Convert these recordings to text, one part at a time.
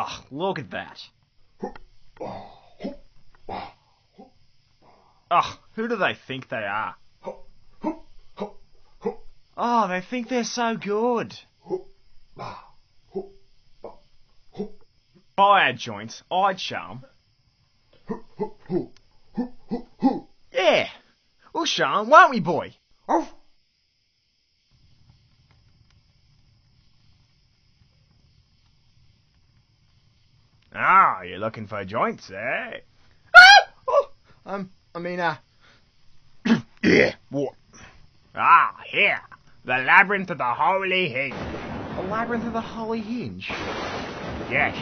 Oh, look at that. Oh, who do they think they are? Oh, they think they're so good. If I had joints, I'd show 'em. Yeah, we'll show 'em, won't we, boy? Ah, you're looking for joints, eh? Yeah, what? Ah, here, the Labyrinth of the Holy Hinge. The Labyrinth of the Holy Hinge? Yes,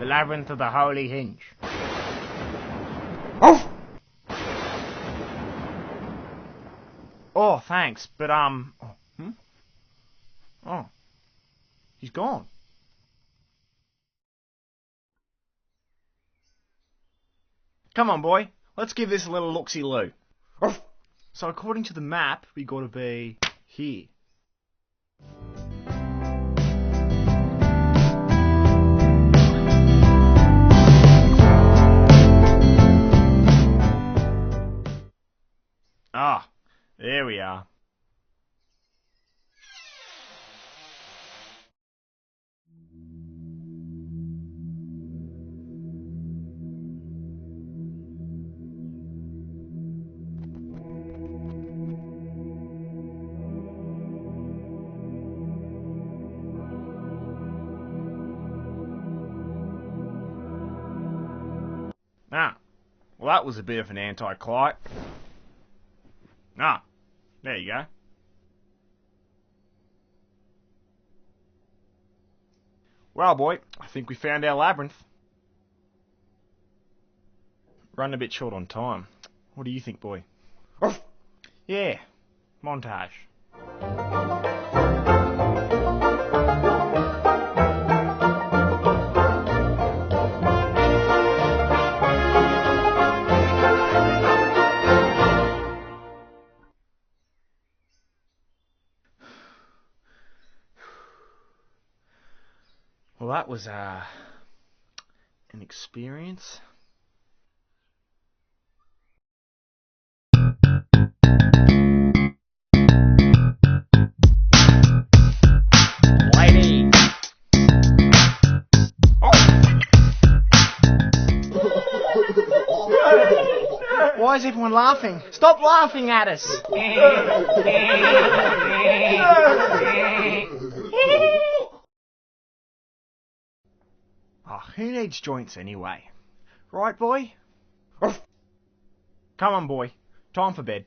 the Labyrinth of the Holy Hinge. Oh, thanks, but, Oh, he's gone. Come on, boy, let's give this a little look-see-loo. So according to the map, we gotta be here. Ah, there we are. Ah, well that was a bit of an anti-clight. Ah, there you go. Well, boy, I think we found our labyrinth. Running a bit short on time. What do you think, boy? Yeah, montage. Well, that was an experience. Lady. Why is everyone laughing? Stop laughing at us! Oh, who needs joints anyway? Right, boy? Come on, boy. Time for bed.